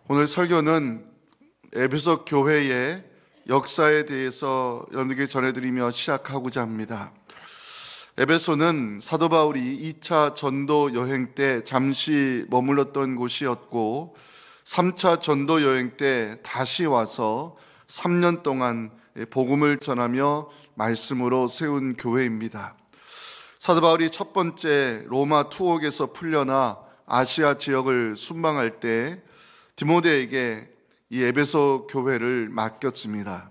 오늘 설교는 에베소 교회의 역사에 대해서 여러분에게 전해드리며 시작하고자 합니다. 에베소는 사도 바울이 2차 전도 여행 때 잠시 머물렀던 곳이었고 3차 전도 여행 때 다시 와서 3년 동안 복음을 전하며 말씀으로 세운 교회입니다. 사도 바울이 첫 번째 로마 투옥에서 풀려나 아시아 지역을 순방할 때 디모데에게 이 에베소 교회를 맡겼습니다.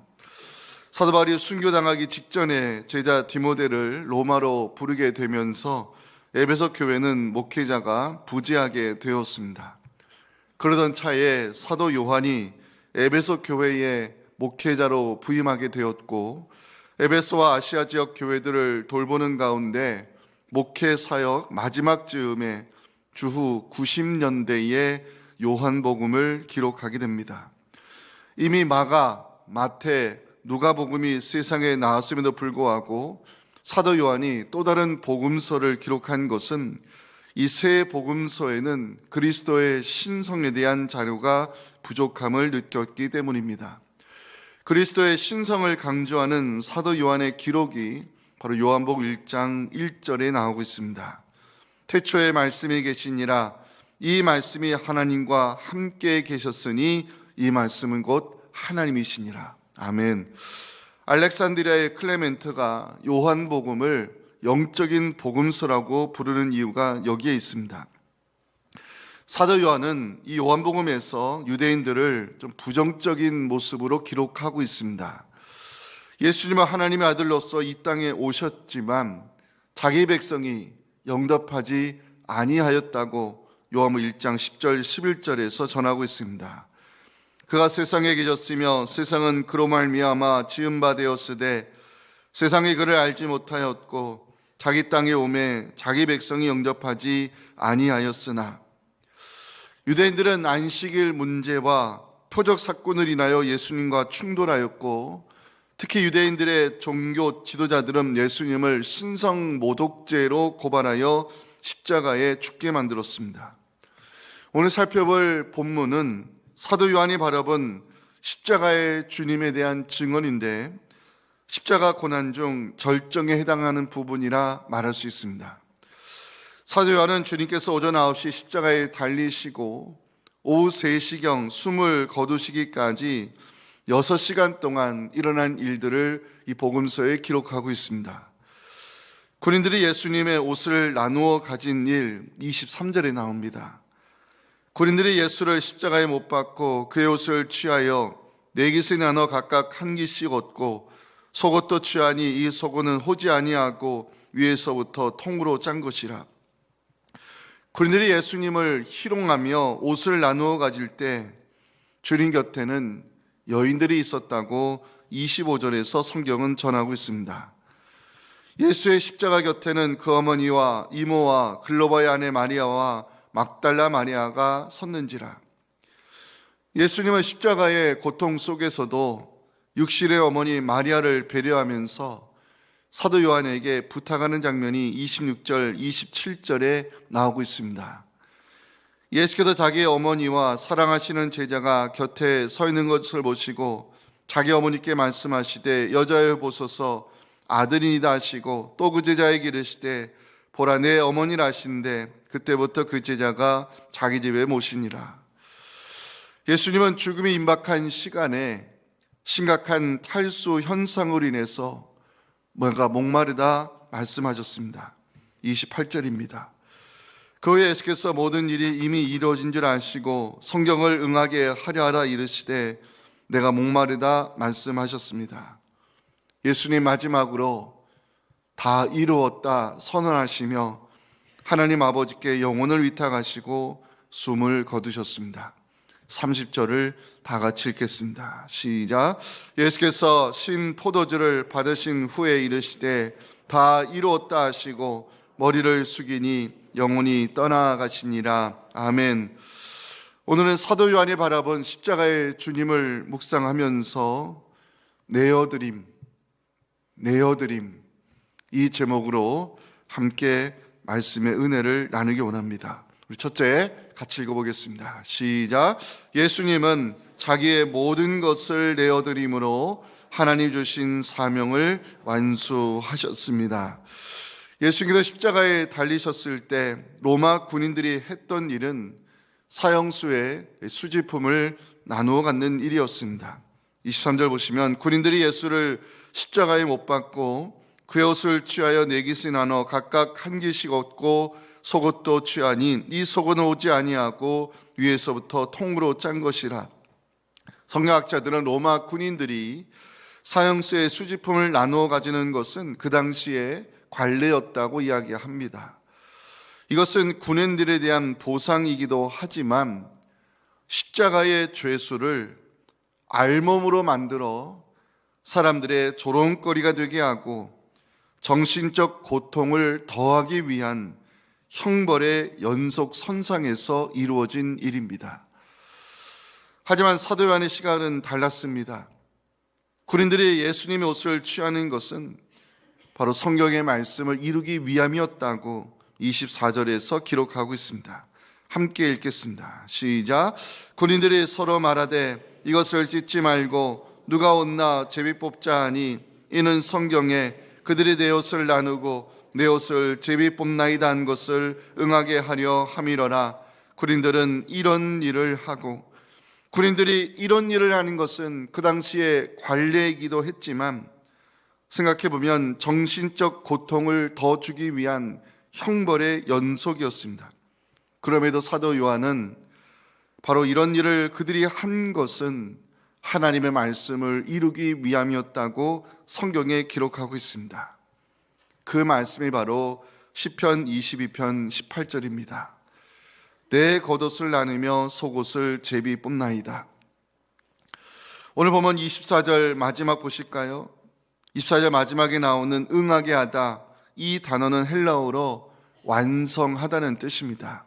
사도 바울이 순교당하기 직전에 제자 디모데를 로마로 부르게 되면서 에베소 교회는 목회자가 부재하게 되었습니다. 그러던 차에 사도 요한이 에베소 교회의 목회자로 부임하게 되었고 에베소와 아시아 지역 교회들을 돌보는 가운데 목회 사역 마지막 즈음에 주후 90년대에 요한복음을 기록하게 됩니다. 이미 마가, 마태, 누가복음이 세상에 나왔음에도 불구하고 사도 요한이 또 다른 복음서를 기록한 것은 이 세 복음서에는 그리스도의 신성에 대한 자료가 부족함을 느꼈기 때문입니다. 그리스도의 신성을 강조하는 사도 요한의 기록이 바로 요한복음 1장 1절에 나오고 있습니다. 태초에 말씀이 계시니라 이 말씀이 하나님과 함께 계셨으니 이 말씀은 곧 하나님이시니라. 아멘. 알렉산드리아의 클레멘트가 요한복음을 영적인 복음서라고 부르는 이유가 여기에 있습니다. 사도 요한은 이 요한복음에서 유대인들을 좀 부정적인 모습으로 기록하고 있습니다. 예수님은 하나님의 아들로서 이 땅에 오셨지만 자기 백성이 영접하지 아니하였다고 요한복음 1장 10절 11절에서 전하고 있습니다. 그가 세상에 계셨으며 세상은 그로 말미암아 지은 바 되었으되 세상이 그를 알지 못하였고 자기 땅에 오매 자기 백성이 영접하지 아니하였으나 유대인들은 안식일 문제와 표적 사건을 인하여 예수님과 충돌하였고 특히 유대인들의 종교 지도자들은 예수님을 신성 모독죄로 고발하여 십자가에 죽게 만들었습니다. 오늘 살펴볼 본문은 사도 요한이 바라본 십자가의 주님에 대한 증언인데 십자가 고난 중 절정에 해당하는 부분이라 말할 수 있습니다. 사도 요한은 주님께서 오전 9시 십자가에 달리시고 오후 3시경 숨을 거두시기까지 6시간 동안 일어난 일들을 이 복음서에 기록하고 있습니다. 군인들이 예수님의 옷을 나누어 가진 일 23절에 나옵니다. 군인들이 예수를 십자가에 못 박고 그의 옷을 취하여 4깃에 나눠 각각 한 깃씩 얻고 속옷도 취하니 이 속옷은 호지 아니하고 위에서부터 통으로 짠 것이라. 군인들이 예수님을 희롱하며 옷을 나누어 가질 때 주님 곁에는 여인들이 있었다고 25절에서 성경은 전하고 있습니다. 예수의 십자가 곁에는 그 어머니와 이모와 글로바의 아내 마리아와 막달라 마리아가 섰는지라. 예수님은 십자가의 고통 속에서도 육신의 어머니 마리아를 배려하면서 사도 요한에게 부탁하는 장면이 26절, 27절에 나오고 있습니다. 예수께서 자기의 어머니와 사랑하시는 제자가 곁에 서 있는 것을 보시고 자기 어머니께 말씀하시되 여자여 보소서 아들이니이다 하시고 또 그 제자에게 이르시되 보라 내 어머니라 하시는데 그때부터 그 제자가 자기 집에 모시니라. 예수님은 죽음이 임박한 시간에 심각한 탈수 현상으로 인해서 뭔가 목마르다 말씀하셨습니다. 28절입니다. 그 후에 예수께서 모든 일이 이미 이루어진 줄 아시고 성경을 응하게 하려 하라 이르시되 내가 목마르다 말씀하셨습니다. 예수님 마지막으로 다 이루었다 선언하시며 하나님 아버지께 영혼을 위탁하시고 숨을 거두셨습니다. 30절을 다 같이 읽겠습니다. 시작. 예수께서 신 포도주를 받으신 후에 이르시되 다 이루었다 하시고 머리를 숙이니 영혼이 떠나가시니라. 아멘. 오늘은 사도 요한이 바라본 십자가의 주님을 묵상하면서 내어드림 이 제목으로 함께 말씀의 은혜를 나누기 원합니다. 우리 첫째 같이 읽어보겠습니다. 시작. 예수님은 자기의 모든 것을 내어드림으로 하나님 주신 사명을 완수하셨습니다. 예수님께서 십자가에 달리셨을 때 로마 군인들이 했던 일은 사형수의 수지품을 나누어 갖는 일이었습니다. 23절 보시면 군인들이 예수를 십자가에 못 박고 그의 옷을 취하여 네 깃이 나눠 각각 한 깃씩 얻고 속옷도 취하니 이 속옷은 오지 아니하고 위에서부터 통으로 짠 것이라. 성경학자들은 로마 군인들이 사형수의 수지품을 나누어 가지는 것은 그 당시에 관례였다고 이야기합니다. 이것은 군인들에 대한 보상이기도 하지만 십자가의 죄수를 알몸으로 만들어 사람들의 조롱거리가 되게 하고 정신적 고통을 더하기 위한 형벌의 연속선상에서 이루어진 일입니다. 하지만 사도 요한의 시각은 달랐습니다. 군인들이 예수님의 옷을 취하는 것은 바로 성경의 말씀을 이루기 위함이었다고 24절에서 기록하고 있습니다. 함께 읽겠습니다. 시작. 군인들이 서로 말하되 이것을 찢지 말고 누가 옷나 제비 뽑자 하니 이는 성경에 그들이 내 옷을 나누고 내 옷을 제비 뽑나이다 한 것을 응하게 하려 함이러라. 군인들은 이런 일을 하고, 군인들이 이런 일을 하는 것은 그 당시에 관례이기도 했지만 생각해보면 정신적 고통을 더 주기 위한 형벌의 연속이었습니다. 그럼에도 사도 요한은 바로 이런 일을 그들이 한 것은 하나님의 말씀을 이루기 위함이었다고 성경에 기록하고 있습니다. 그 말씀이 바로 시편 22편 18절입니다. 내 겉옷을 나누며 속옷을 제비 뽑나이다. 오늘 보면 24절 마지막 보실까요? 24절 마지막에 나오는 응하게 하다, 이 단어는 헬라어로 완성하다는 뜻입니다.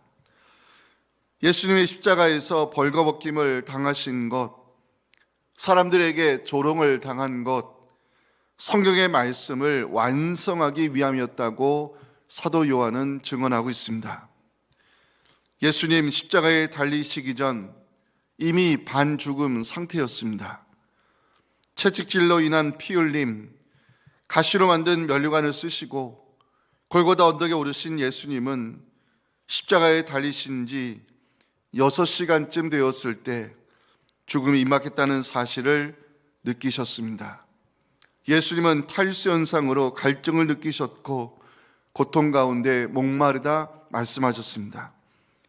예수님의 십자가에서 벌거벗김을 당하신 것, 사람들에게 조롱을 당한 것, 성경의 말씀을 완성하기 위함이었다고 사도 요한은 증언하고 있습니다. 예수님 십자가에 달리시기 전 이미 반죽음 상태였습니다. 채찍질로 인한 피 흘림, 가시로 만든 면류관을 쓰시고 골고다 언덕에 오르신 예수님은 십자가에 달리신 지 6시간쯤 되었을 때 죽음이 임박했다는 사실을 느끼셨습니다. 예수님은 탈수 현상으로 갈증을 느끼셨고 고통 가운데 목마르다 말씀하셨습니다.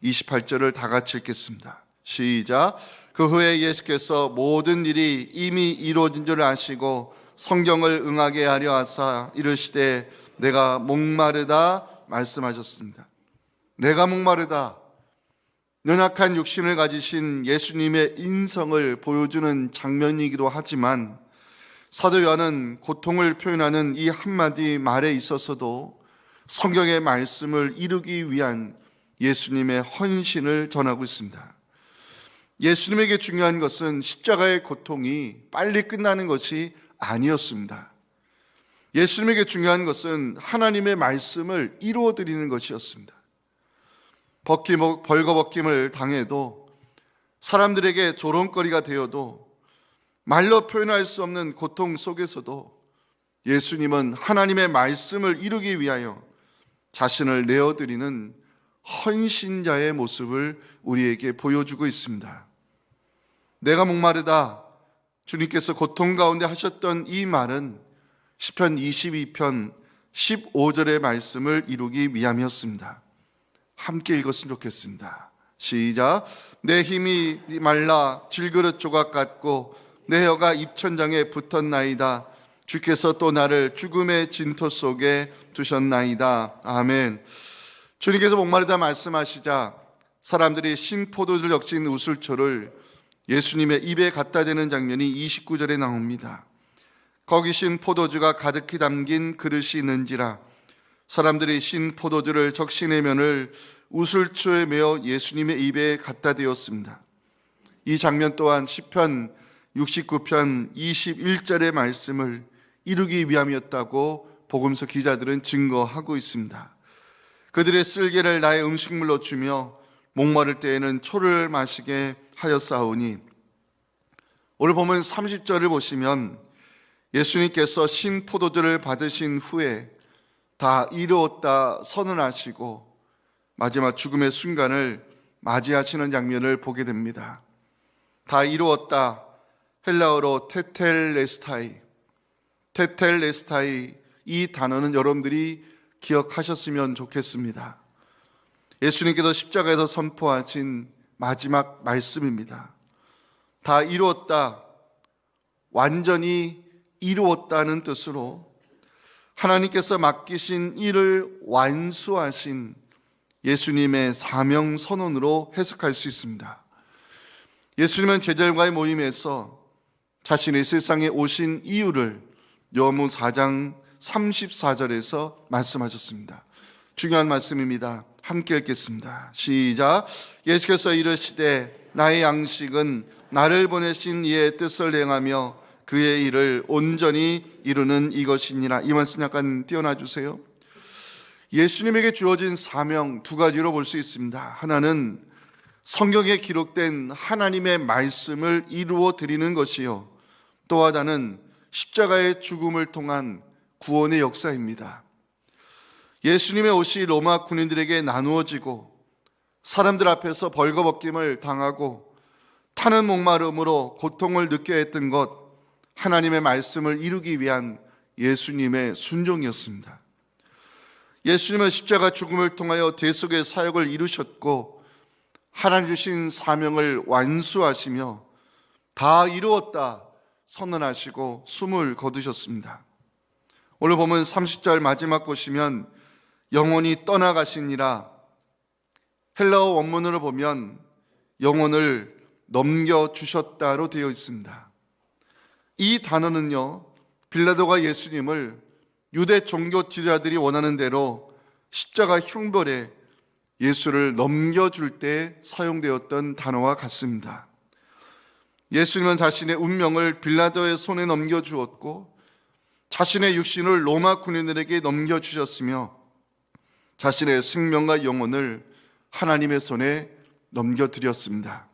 28절을 다 같이 읽겠습니다. 시작. 그 후에 예수께서 모든 일이 이미 이루어진 줄 아시고 성경을 응하게 하려 하사 이르시되 내가 목마르다 말씀하셨습니다. 내가 목마르다, 연약한 육신을 가지신 예수님의 인성을 보여주는 장면이기도 하지만 사도 요한은 고통을 표현하는 이 한마디 말에 있어서도 성경의 말씀을 이루기 위한 예수님의 헌신을 전하고 있습니다. 예수님에게 중요한 것은 십자가의 고통이 빨리 끝나는 것이 아니었습니다. 예수님에게 중요한 것은 하나님의 말씀을 이루어드리는 것이었습니다. 벌거벗김을 당해도, 사람들에게 조롱거리가 되어도, 말로 표현할 수 없는 고통 속에서도 예수님은 하나님의 말씀을 이루기 위하여 자신을 내어드리는 헌신자의 모습을 우리에게 보여주고 있습니다. 내가 목마르다, 주님께서 고통 가운데 하셨던 이 말은 시편 22편 15절의 말씀을 이루기 위함이었습니다. 함께 읽었으면 좋겠습니다. 시작. 내 힘이 말라 질그릇 조각 같고 내 혀가 입천장에 붙었나이다. 주께서 또 나를 죽음의 진토 속에 두셨나이다. 아멘. 주님께서 목마르다 말씀하시자 사람들이 신포도주 적신 우슬초를 예수님의 입에 갖다 대는 장면이 29절에 나옵니다. 거기 신포도주가 가득히 담긴 그릇이 있는지라 사람들이 신포도주를 적신의 면을 우슬초에 메어 예수님의 입에 갖다 대었습니다. 이 장면 또한 시편 69편 21절의 말씀을 이루기 위함이었다고 복음서 기자들은 증거하고 있습니다. 그들의 쓸개를 나의 음식물로 주며 목마를 때에는 초를 마시게 하였사오니. 오늘 보면 30절을 보시면 예수님께서 신포도주를 받으신 후에 다 이루었다 선언하시고 마지막 죽음의 순간을 맞이하시는 장면을 보게 됩니다. 다 이루었다, 헬라어로 테텔레스타이. 테텔레스타이, 이 단어는 여러분들이 기억하셨으면 좋겠습니다. 예수님께서 십자가에서 선포하신 마지막 말씀입니다. 다 이루었다, 완전히 이루었다는 뜻으로 하나님께서 맡기신 일을 완수하신 예수님의 사명 선언으로 해석할 수 있습니다. 예수님은 제자들과의 모임에서 자신의 세상에 오신 이유를 요한복음 4장 34절에서 말씀하셨습니다. 중요한 말씀입니다. 함께 읽겠습니다. 시작. 예수께서 이르시되 나의 양식은 나를 보내신 이의 뜻을 행하며 그의 일을 온전히 이루는 이것이니라. 이 말씀 약간 띄워놔 주세요. 예수님에게 주어진 사명 두 가지로 볼 수 있습니다. 하나는 성경에 기록된 하나님의 말씀을 이루어 드리는 것이요, 또 하나는 십자가의 죽음을 통한 구원의 역사입니다. 예수님의 옷이 로마 군인들에게 나누어지고 사람들 앞에서 벌거벗김을 당하고 타는 목마름으로 고통을 느껴야 했던 것, 하나님의 말씀을 이루기 위한 예수님의 순종이었습니다. 예수님은 십자가 죽음을 통하여 대속의 사역을 이루셨고 하나님 주신 사명을 완수하시며 다 이루었다 선언하시고 숨을 거두셨습니다. 오늘 보면 30절 마지막 보시면 영원히 떠나가시니라. 헬라어 원문으로 보면 영혼을 넘겨주셨다로 되어 있습니다. 이 단어는요, 빌라도가 예수님을 유대 종교 지도자들이 원하는 대로 십자가 형벌에 예수를 넘겨줄 때 사용되었던 단어와 같습니다. 예수님은 자신의 운명을 빌라도의 손에 넘겨주었고 자신의 육신을 로마 군인들에게 넘겨주셨으며 자신의 생명과 영혼을 하나님의 손에 넘겨드렸습니다.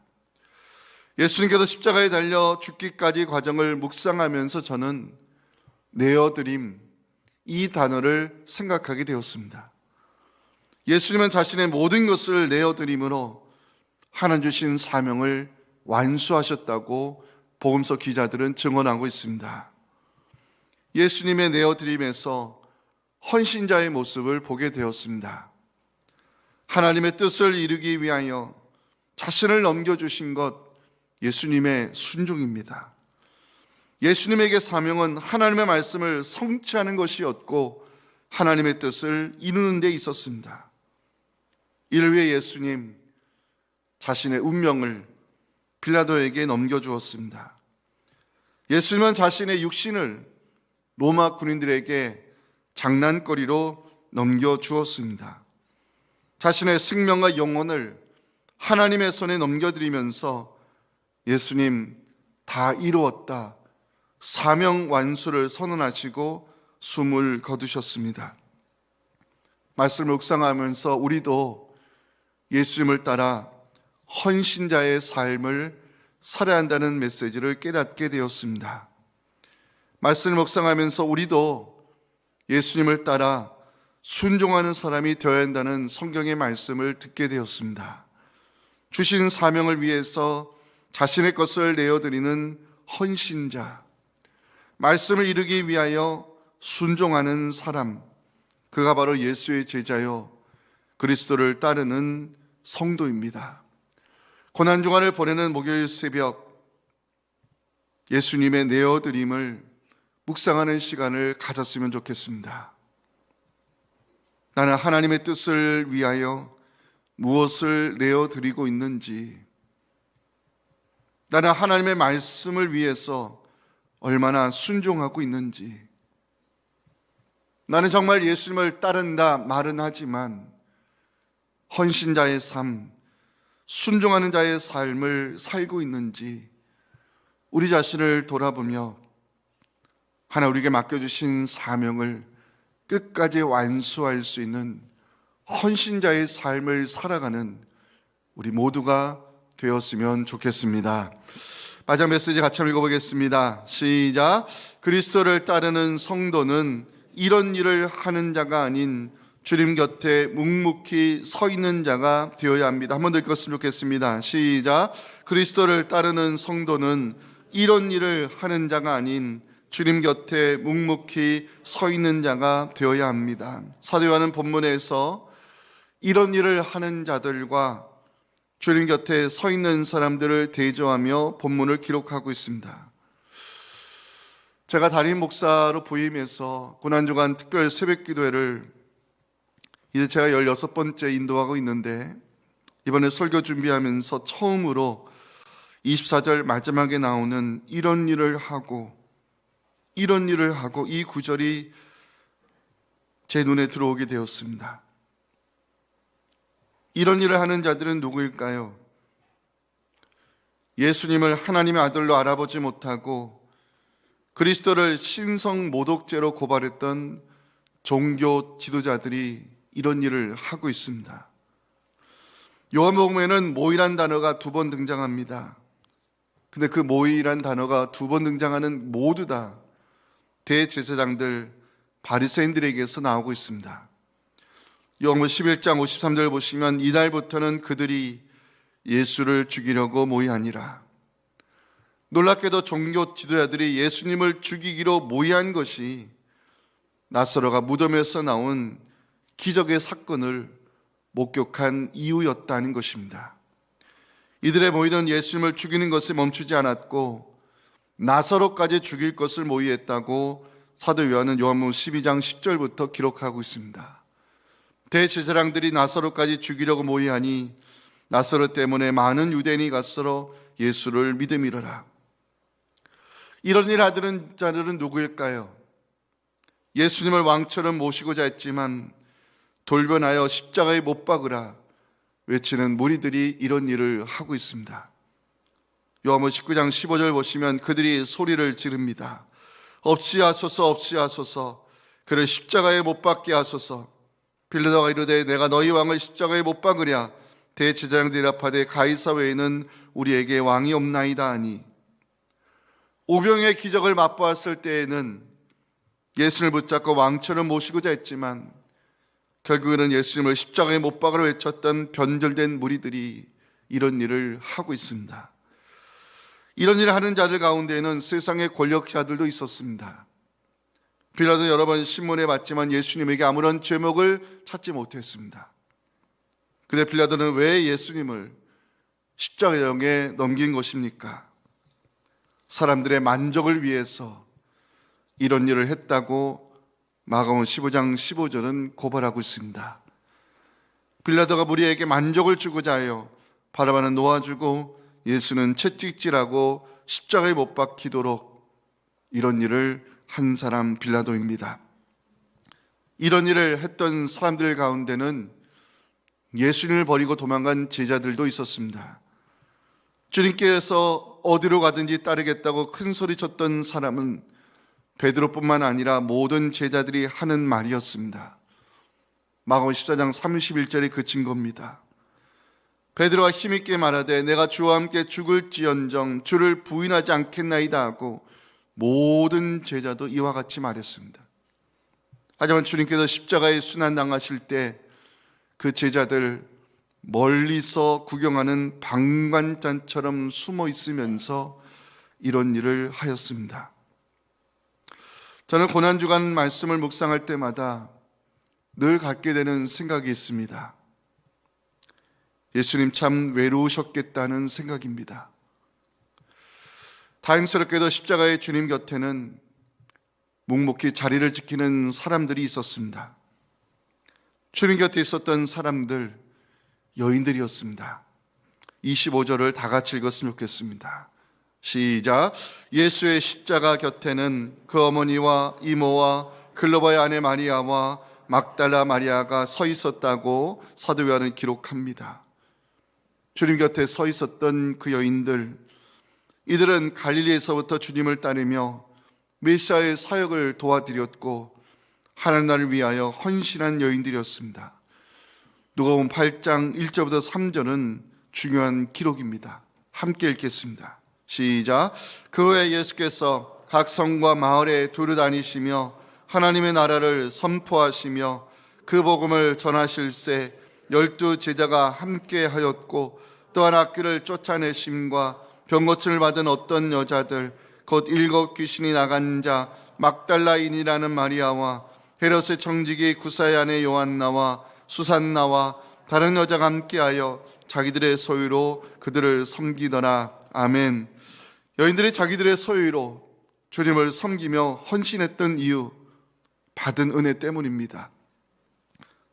예수님께서 십자가에 달려 죽기까지 과정을 묵상하면서 저는 내어드림, 이 단어를 생각하게 되었습니다. 예수님은 자신의 모든 것을 내어드림으로 하나님 주신 사명을 완수하셨다고 복음서 기자들은 증언하고 있습니다. 예수님의 내어드림에서 헌신자의 모습을 보게 되었습니다. 하나님의 뜻을 이루기 위하여 자신을 넘겨주신 것, 예수님의 순종입니다. 예수님에게 사명은 하나님의 말씀을 성취하는 것이었고 하나님의 뜻을 이루는 데 있었습니다. 이를 위해 예수님 자신의 운명을 빌라도에게 넘겨주었습니다. 예수님은 자신의 육신을 로마 군인들에게 장난거리로 넘겨주었습니다. 자신의 생명과 영혼을 하나님의 손에 넘겨드리면서 예수님 다 이루었다, 사명 완수를 선언하시고 숨을 거두셨습니다. 말씀을 묵상하면서 우리도 예수님을 따라 헌신자의 삶을 살아야 한다는 메시지를 깨닫게 되었습니다. 말씀을 묵상하면서 우리도 예수님을 따라 순종하는 사람이 되어야 한다는 성경의 말씀을 듣게 되었습니다. 주신 사명을 위해서 자신의 것을 내어드리는 헌신자, 말씀을 이루기 위하여 순종하는 사람, 그가 바로 예수의 제자요 그리스도를 따르는 성도입니다. 고난주간을 보내는 목요일 새벽, 예수님의 내어드림을 묵상하는 시간을 가졌으면 좋겠습니다. 나는 하나님의 뜻을 위하여 무엇을 내어드리고 있는지, 나는 하나님의 말씀을 위해서 얼마나 순종하고 있는지, 나는 정말 예수님을 따른다 말은 하지만 헌신자의 삶, 순종하는 자의 삶을 살고 있는지 우리 자신을 돌아보며 하나님 우리에게 맡겨주신 사명을 끝까지 완수할 수 있는 헌신자의 삶을 살아가는 우리 모두가 되었으면 좋겠습니다. 마지막 메시지 같이 한번 읽어보겠습니다. 시작. 그리스도를 따르는 성도는 이런 일을 하는 자가 아닌 주님 곁에 묵묵히 서 있는 자가 되어야 합니다. 한 번 더 읽었으면 좋겠습니다. 시작. 그리스도를 따르는 성도는 이런 일을 하는 자가 아닌 주님 곁에 묵묵히 서 있는 자가 되어야 합니다. 사도 요한은 본문에서 이런 일을 하는 자들과 주님 곁에 서 있는 사람들을 대조하며 본문을 기록하고 있습니다. 제가 담임 목사로 부임해서 고난주간 특별 새벽기도회를 이제 제가 16번째 인도하고 있는데, 이번에 설교 준비하면서 처음으로 24절 마지막에 나오는 이런 일을 하고 이 구절이 제 눈에 들어오게 되었습니다. 이런 일을 하는 자들은 누구일까요? 예수님을 하나님의 아들로 알아보지 못하고 그리스도를 신성 모독죄로 고발했던 종교 지도자들이 이런 일을 하고 있습니다. 요한복음에는 모이란 단어가 2번 등장합니다. 근데 그 모이란 단어가 2번 등장하는 모두 다 대제사장들, 바리새인들에게서 나오고 있습니다. 요한복음 11장 53절 보시면 이날부터는 그들이 예수를 죽이려고 모이하니라. 놀랍게도 종교 지도자들이 예수님을 죽이기로 모이한 것이 나사로가 무덤에서 나온 기적의 사건을 목격한 이유였다는 것입니다. 이들의 모이던 예수님을 죽이는 것에 멈추지 않았고 나사로까지 죽일 것을 모의했다고 사도 요한은 요한복음 12장 10절부터 기록하고 있습니다. 대제사장들이 나사로까지 죽이려고 모의하니 나사로 때문에 많은 유대인이 가서 예수를 믿음이로라. 이런 일 하는 자들은 누구일까요? 예수님을 왕처럼 모시고자 했지만 돌변하여 십자가에 못 박으라 외치는 무리들이 이런 일을 하고 있습니다. 요한복음 19장 15절 보시면 그들이 소리를 지릅니다. 없이하소서, 없이하소서, 그를 십자가에 못 박게 하소서. 빌라도가 이르되 내가 너희 왕을 십자가에 못 박으랴. 대제사장들이 답하되 가이사 외에는 우리에게 왕이 없나이다 하니, 오병의 기적을 맛보았을 때에는 예수를 붙잡고 왕처럼 모시고자 했지만 결국에는 예수님을 십자가에 못 박으라 외쳤던 변절된 무리들이 이런 일을 하고 있습니다. 이런 일을 하는 자들 가운데에는 세상의 권력자들도 있었습니다. 빌라도 여러 번 신문에 봤지만 예수님에게 아무런 죄목을 찾지 못했습니다. 근데 빌라도는 왜 예수님을 십자가에 넘긴 것입니까? 사람들의 만족을 위해서 이런 일을 했다고 마가복음 15장 15절은 고발하고 있습니다. 빌라도가 무리에게 만족을 주고자 하여 바라바는 놓아주고 예수는 채찍질하고 십자가에 못 박히도록 이런 일을 한 사람 빌라도입니다. 이런 일을 했던 사람들 가운데는 예수님을 버리고 도망간 제자들도 있었습니다. 주님께서 어디로 가든지 따르겠다고 큰 소리 쳤던 사람은 베드로뿐만 아니라 모든 제자들이 하는 말이었습니다. 마가복음 14장 31절이 그 증거입니다. 베드로가 힘있게 말하되 내가 주와 함께 죽을지언정 주를 부인하지 않겠나이다 하고 모든 제자도 이와 같이 말했습니다. 하지만 주님께서 십자가에 순환당하실 때 그 제자들 멀리서 구경하는 방관자처럼 숨어 있으면서 이런 일을 하였습니다. 저는 고난주간 말씀을 묵상할 때마다 늘 갖게 되는 생각이 있습니다. 예수님 참 외로우셨겠다는 생각입니다. 다행스럽게도 십자가의 주님 곁에는 묵묵히 자리를 지키는 사람들이 있었습니다. 주님 곁에 있었던 사람들, 여인들이었습니다. 25절을 다 같이 읽었으면 좋겠습니다. 시작. 예수의 십자가 곁에는 그 어머니와 이모와 글로바의 아내 마리아와 막달라 마리아가 서 있었다고 사도 요한은 기록합니다. 주님 곁에 서 있었던 그 여인들, 이들은 갈릴리에서부터 주님을 따르며 메시아의 사역을 도와드렸고 하나님 나라를 위하여 헌신한 여인들이었습니다. 누가복음 8장 1절부터 3절은 중요한 기록입니다. 함께 읽겠습니다. 시작. 그 후에 예수께서 각 성과 마을에 두루 다니시며 하나님의 나라를 선포하시며 그 복음을 전하실새 12 제자가 함께 하였고 또한 악귀를 쫓아내심과 병 고침을 받은 어떤 여자들 곧 7 귀신이 나간 자 막달라인이라는 마리아와 헤롯의 청지기 구사의 아내 요한나와 수산나와 다른 여자가 함께하여 자기들의 소유로 그들을 섬기더라. 아멘. 여인들이 자기들의 소유로 주님을 섬기며 헌신했던 이유, 받은 은혜 때문입니다.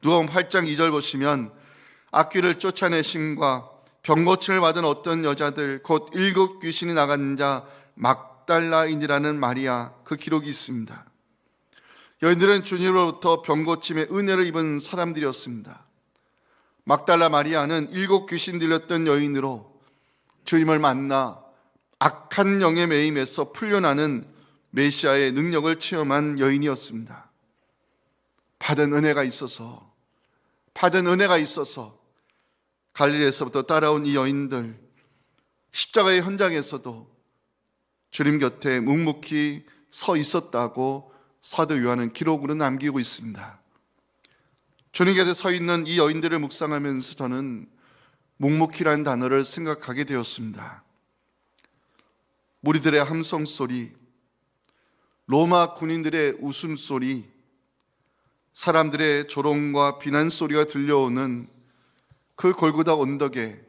누가복음 8장 2절 보시면 악귀를 쫓아내심과 병 고침을 받은 어떤 여자들 곧 7 귀신이 나간 자 막달라인이라는 마리아, 그 기록이 있습니다. 여인들은 주님으로부터 병 고침의 은혜를 입은 사람들이었습니다. 막달라 마리아는 7 귀신 들렸던 여인으로 주님을 만나 악한 영의 매임에서 풀려나는 메시아의 능력을 체험한 여인이었습니다. 받은 은혜가 있어서 갈릴리에서부터 따라온 이 여인들, 십자가의 현장에서도 주님 곁에 묵묵히 서 있었다고 사도 요한은 기록으로 남기고 있습니다. 주님 곁에 서 있는 이 여인들을 묵상하면서 저는 묵묵히라는 단어를 생각하게 되었습니다. 무리들의 함성소리, 로마 군인들의 웃음소리, 사람들의 조롱과 비난소리가 들려오는 그 골고다 언덕에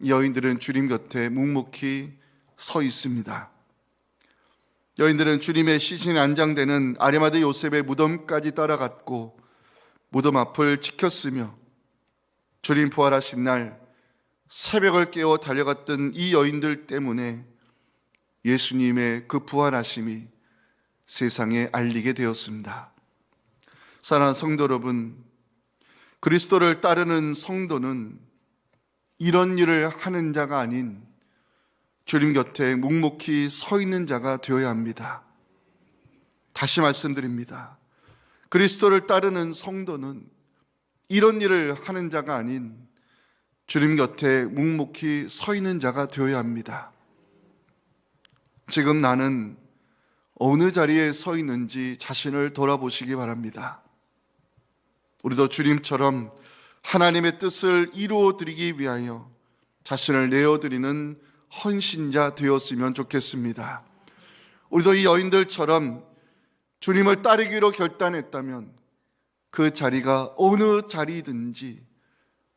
여인들은 주님 곁에 묵묵히 서 있습니다. 여인들은 주님의 시신이 안장되는 아리마대 요셉의 무덤까지 따라갔고 무덤 앞을 지켰으며 주님 부활하신 날 새벽을 깨워 달려갔던 이 여인들 때문에 예수님의 그 부활하심이 세상에 알리게 되었습니다. 사랑하는 성도 여러분, 그리스도를 따르는 성도는 이런 일을 하는 자가 아닌 주님 곁에 묵묵히 서 있는 자가 되어야 합니다. 다시 말씀드립니다. 그리스도를 따르는 성도는 이런 일을 하는 자가 아닌 주님 곁에 묵묵히 서 있는 자가 되어야 합니다. 지금 나는 어느 자리에 서 있는지 자신을 돌아보시기 바랍니다. 우리도 주님처럼 하나님의 뜻을 이루어드리기 위하여 자신을 내어드리는 헌신자 되었으면 좋겠습니다. 우리도 이 여인들처럼 주님을 따르기로 결단했다면 그 자리가 어느 자리든지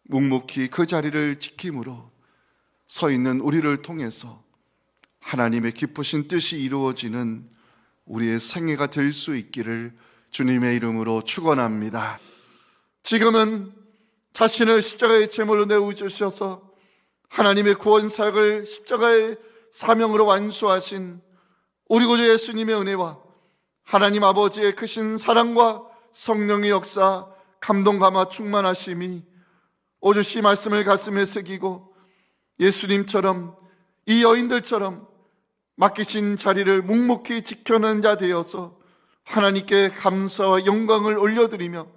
묵묵히 그 자리를 지킴으로 서 있는 우리를 통해서 하나님의 기쁘신 뜻이 이루어지는 우리의 생애가 될 수 있기를 주님의 이름으로 축원합니다. 지금은 자신을 십자가의 제물로 내어주셔서 하나님의 구원 사역을 십자가의 사명으로 완수하신 우리 구주 예수님의 은혜와 하나님 아버지의 크신 사랑과 성령의 역사, 감동 감화 충만하심이 오주시 말씀을 가슴에 새기고 예수님처럼 이 여인들처럼 맡기신 자리를 묵묵히 지켜내는 자 되어서 하나님께 감사와 영광을 올려드리며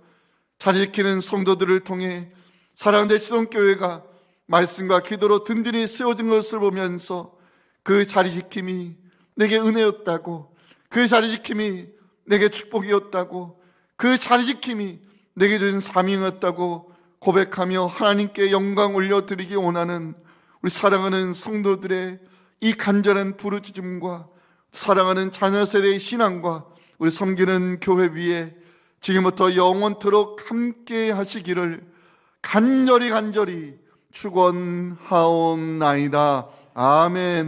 자리 지키는 성도들을 통해 사랑하는 시동교회가 말씀과 기도로 든든히 세워진 것을 보면서 그 자리 지킴이 내게 은혜였다고, 그 자리 지킴이 내게 축복이었다고, 그 자리 지킴이 내게 준 사명이었다고 고백하며 하나님께 영광 올려드리기 원하는 우리 사랑하는 성도들의 이 간절한 부르짖음과 사랑하는 자녀 세대의 신앙과 우리 섬기는 교회 위에 지금부터 영원토록 함께 하시기를 간절히 축원하옵나이다. 아멘.